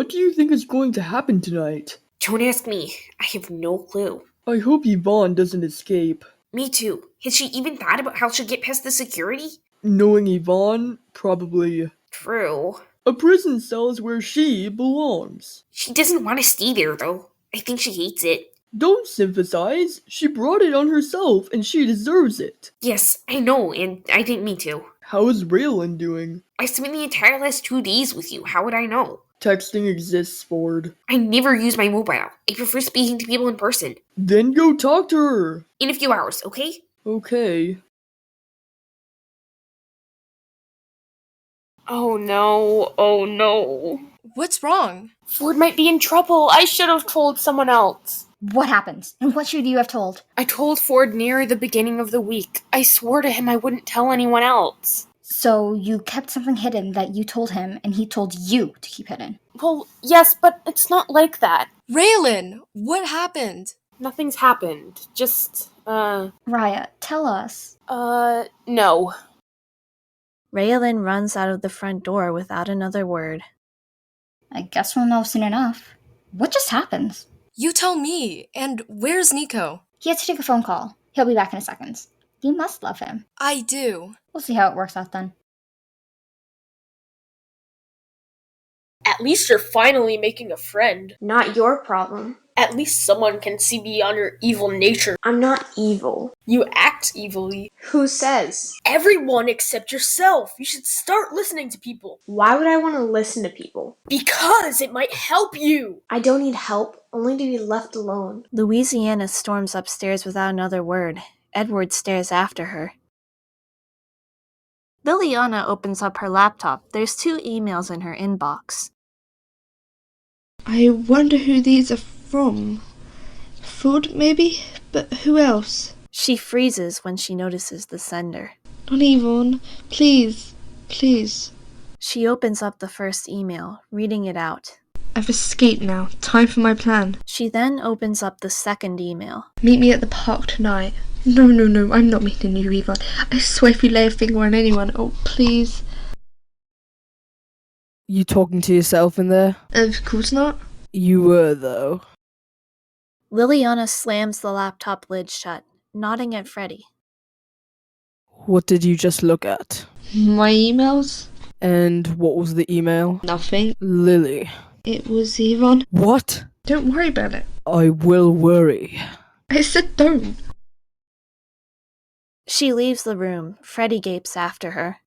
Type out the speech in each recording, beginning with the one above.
What do you think is going to happen tonight? Don't ask me. I have no clue. I hope Yvonne doesn't escape. Me too. Has she even thought about how she'll get past the security? Knowing Yvonne, probably. True. A prison cell is where she belongs. She doesn't want to stay there, though. I think she hates it. Don't sympathize. She brought it on herself and she deserves it. Yes, I know, and I think me too. How is Raylan doing? I spent the entire last 2 days with you. How would I know? Texting exists, Ford. I never use my mobile. I prefer speaking to people in person. Then go talk to her. In a few hours, okay? Okay. Oh no, oh no. What's wrong? Ford might be in trouble. I should have told someone else. What happened? And what should you have told? I told Ford near the beginning of the week. I swore to him I wouldn't tell anyone else. So you kept something hidden that you told him, and he told you to keep hidden. Well, yes, but it's not like that. Raylan, what happened? Nothing's happened. Just, Raya, tell us. no. Raylan runs out of the front door without another word. I guess we'll know soon enough. What just happened? You tell me. And where's Nico? He has to take a phone call. He'll be back in a second. You must love him. I do. We'll see how it works out then. At least you're finally making a friend. Not your problem. At least someone can see beyond your evil nature. I'm not evil. You act evilly. Who says? Everyone except yourself. You should start listening to people. Why would I want to listen to people? Because it might help you. I don't need help, only to be left alone. Louisiana storms upstairs without another word. Edward stares after her. Liliana opens up her laptop. There's 2 emails in her inbox. I wonder who these are from. Ford, maybe? But who else? She freezes when she notices the sender. Not Yvonne. Please. Please. She opens up the first email, reading it out. I've escaped now. Time for my plan. She then opens up the second email. Meet me at the park tonight. No, I'm not meeting you, Yvonne. I swear if you lay a finger on anyone, oh, please. You talking to yourself in there? Of course not. You were, though. Liliana slams the laptop lid shut, nodding at Freddy. What did you just look at? My emails? And what was the email? Nothing. Lily. It was Yvonne. What? Don't worry about it. I will worry. I said don't. She leaves the room. Freddy gapes after her.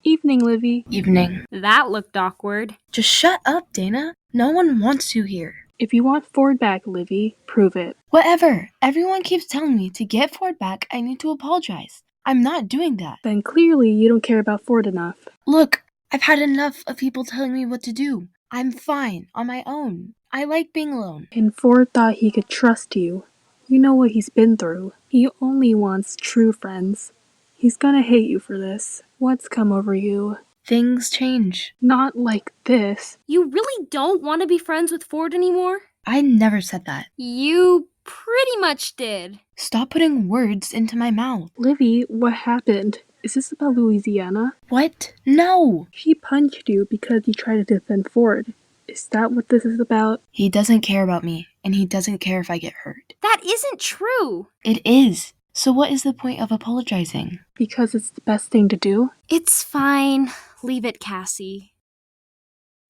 Evening, Livie. Evening. That looked awkward. Just shut up, Dana. No one wants you here. If you want Ford back, Livie, prove it. Whatever. Everyone keeps telling me to get Ford back, I need to apologize. I'm not doing that. Then clearly you don't care about Ford enough. Look, I've had enough of people telling me what to do. I'm fine on my own. I like being alone. And Ford thought he could trust you. You know what he's been through. He only wants true friends. He's gonna hate you for this. What's come over you? Things change. Not like this. You really don't want to be friends with Ford anymore? I never said that. You pretty much did. Stop putting words into my mouth. Livie, what happened? Is this about Louisiana? What? No! She punched you because you tried to defend Ford. Is that what this is about? He doesn't care about me, and he doesn't care if I get hurt. That isn't true! It is. So what is the point of apologizing? Because it's the best thing to do? It's fine. Leave it, Cassie.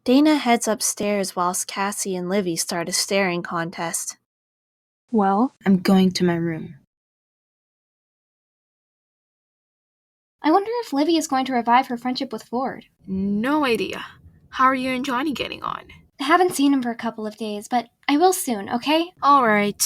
Dana heads upstairs whilst Cassie and Livie start a staring contest. Well? I'm going to my room. I wonder if Livie is going to revive her friendship with Ford. No idea. How are you and Johnny getting on? I haven't seen him for a couple of days, but I will soon, okay? Alright.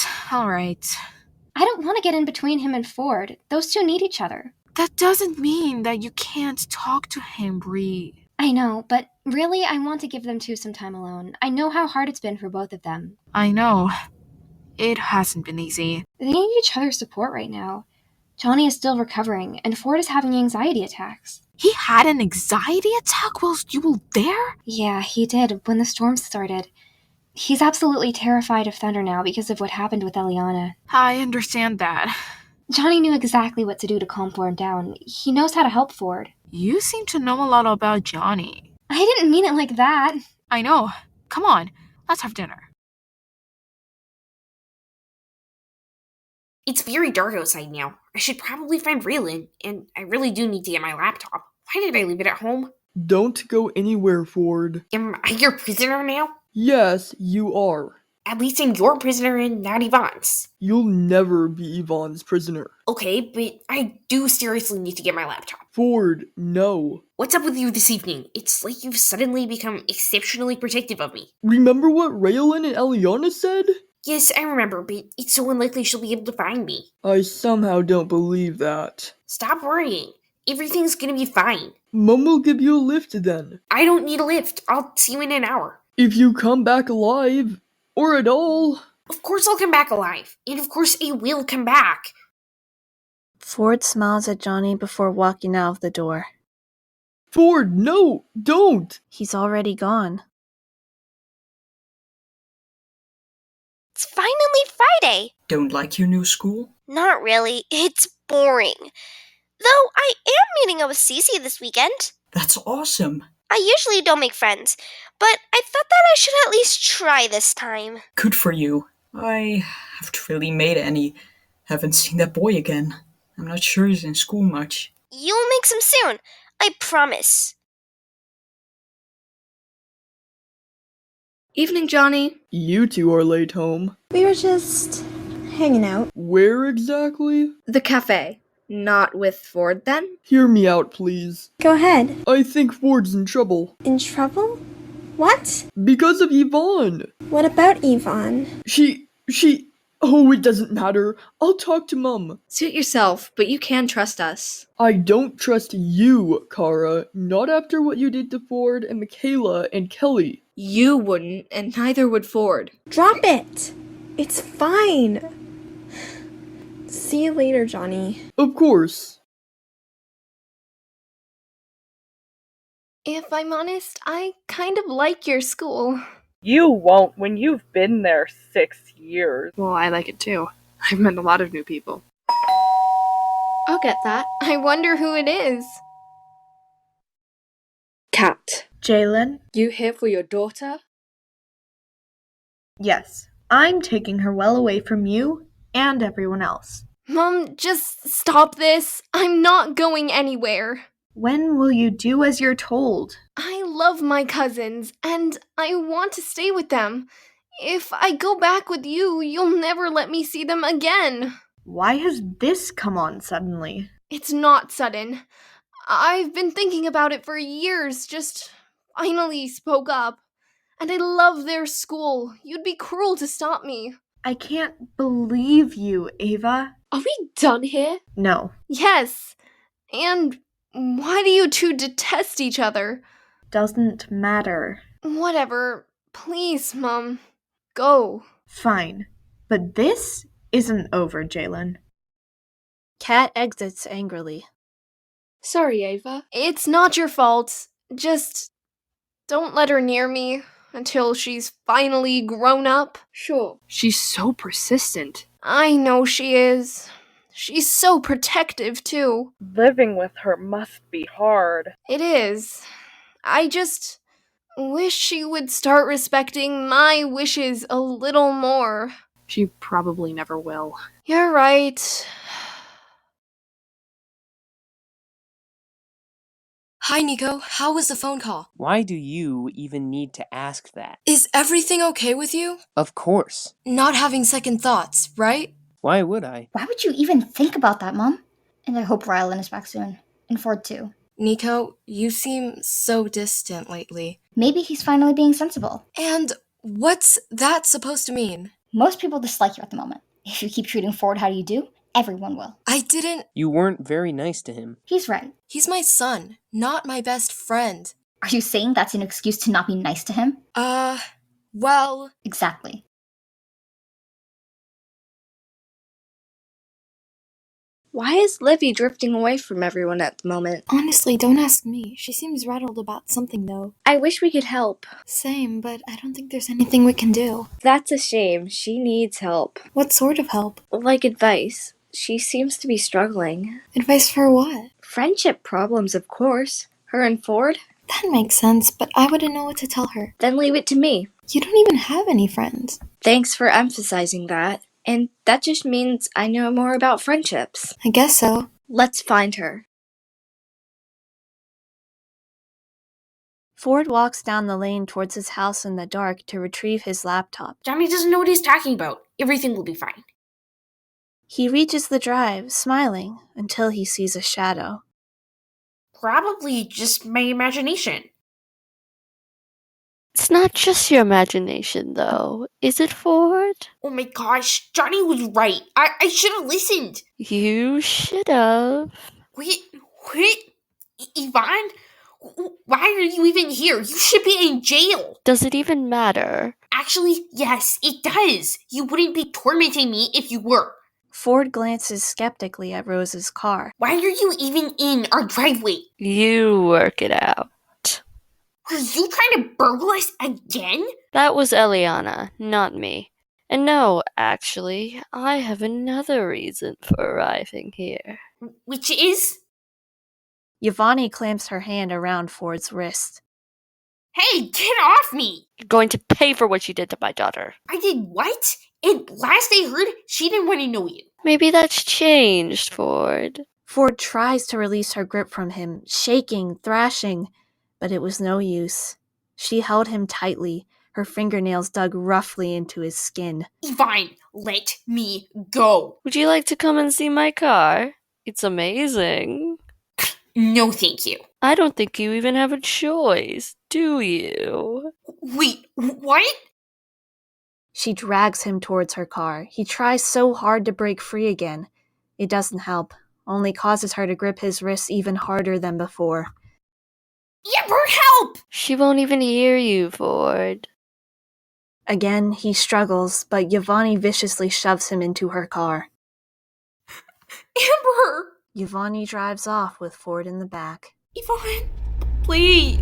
I don't want to get in between him and Ford. Those two need each other. That doesn't mean that you can't talk to him, Bree. I know, but really I want to give them two some time alone. I know how hard it's been for both of them. I know. It hasn't been easy. They need each other's support right now. Johnny is still recovering, and Ford is having anxiety attacks. He had an anxiety attack whilst you were there? Yeah, he did, when the storm started. He's absolutely terrified of thunder now because of what happened with Eliana. I understand that. Johnny knew exactly what to do to calm Ford down. He knows how to help Ford. You seem to know a lot about Johnny. I didn't mean it like that. I know. Come on, let's have dinner. It's very dark outside now. I should probably find Raylan, and I really do need to get my laptop. Why did I leave it at home? Don't go anywhere, Ford. Am I your prisoner now? Yes, you are. At least I'm your prisoner and not Yvonne's. You'll never be Yvonne's prisoner. Okay, but I do seriously need to get my laptop. Ford, no. What's up with you this evening? It's like you've suddenly become exceptionally protective of me. Remember what Raylan and Eliana said? Yes, I remember, but it's so unlikely she'll be able to find me. I somehow don't believe that. Stop worrying. Everything's gonna be fine. Mom will give you a lift then. I don't need a lift. I'll see you in an hour. If you come back alive, or at all. Of course I'll come back alive. And of course I will come back. Ford smiles at Johnny before walking out of the door. Ford, no, don't! He's already gone. It's finally Friday. Don't like your new school? Not really. It's boring. Though I am meeting up with Cece this weekend. That's awesome. I usually don't make friends, but I thought that I should at least try this time. Good for you. I haven't really made any. Haven't seen that boy again. I'm not sure he's in school much. You'll make some soon. I promise. Evening, Johnny. You two are late home. We were just hanging out. Where exactly? The cafe. Not with Ford, then? Hear me out, please. Go ahead. I think Ford's in trouble. In trouble? What? Because of Yvonne. What about Yvonne? Oh, it doesn't matter. I'll talk to Mum. Suit yourself, but you can trust us. I don't trust you, Kara. Not after what you did to Ford and Michaela and Kelly. You wouldn't, and neither would Ford. Drop it! It's fine. See you later, Johnny. Of course. If I'm honest, I kind of like your school. You won't when you've been there 6 years. Well, I like it too. I've met a lot of new people. I'll get that. I wonder who it is. Kat. Jalen? You here for your daughter? Yes. I'm taking her well away from you and everyone else. Mom, just stop this. I'm not going anywhere. When will you do as you're told? I love my cousins, and I want to stay with them. If I go back with you, you'll never let me see them again. Why has this come on suddenly? It's not sudden. I've been thinking about it for years, just finally spoke up. And I love their school. You'd be cruel to stop me. I can't believe you, Ava. Are we done here? No. Yes. And why do you two detest each other? Doesn't matter. Whatever. Please, Mom. Go. Fine. But this isn't over, Jalen. Kat exits angrily. Sorry, Ava. It's not your fault. Just don't let her near me until she's finally grown up. Sure. She's so persistent. I know she is. She's so protective, too. Living with her must be hard. It is. I just wish she would start respecting my wishes a little more. She probably never will. You're right. Hi, Nico. How was the phone call? Why do you even need to ask that? Is everything okay with you? Of course. Not having second thoughts, right? Why would I? Why would you even think about that, Mom? And I hope Rylan is back soon. And Ford too. Nico, you seem so distant lately. Maybe he's finally being sensible. And what's that supposed to mean? Most people dislike you at the moment. If you keep treating Ford how you do, everyone will. I didn't... You weren't very nice to him. He's right. He's my son, not my best friend. Are you saying that's an excuse to not be nice to him? Well... Exactly. Why is Livie drifting away from everyone at the moment? Honestly, don't ask me. She seems rattled about something, though. I wish we could help. Same, but I don't think there's anything we can do. That's a shame. She needs help. What sort of help? Like advice. She seems to be struggling. Advice for what? Friendship problems, of course. Her and Ford? That makes sense, but I wouldn't know what to tell her. Then leave it to me. You don't even have any friends. Thanks for emphasizing that. And that just means I know more about friendships. I guess so. Let's find her. Ford walks down the lane towards his house in the dark to retrieve his laptop. Johnny doesn't know what he's talking about. Everything will be fine. He reaches the drive, smiling, until he sees a shadow. Probably just my imagination. It's not just your imagination, though, is it, Ford? Oh my gosh, Johnny was right. I should have listened. You should have. Wait, Yvonne? Why are you even here? You should be in jail. Does it even matter? Actually, yes, it does. You wouldn't be tormenting me if you were. Ford glances skeptically at Rose's car. Why are you even in our driveway? You work it out. Were you trying to burgle us again? That was Eliana, not me. And no, actually, I have another reason for arriving here. Which is? Yvonne clamps her hand around Ford's wrist. Hey, get off me! You're going to pay for what you did to my daughter. I did what? And last I heard, she didn't want to know you. Maybe that's changed, Ford. Ford tries to release her grip from him, shaking, thrashing, but it was no use. She held him tightly, her fingernails dug roughly into his skin. Fine, let me go. Would you like to come and see my car? It's amazing. No, thank you. I don't think you even have a choice, do you? Wait, what? She drags him towards her car. He tries so hard to break free again. It doesn't help, only causes her to grip his wrists even harder than before. Amber, help! She won't even hear you, Ford. Again, he struggles, but Yvonne viciously shoves him into her car. Amber! Yvonne drives off with Ford in the back. Yvonne, please.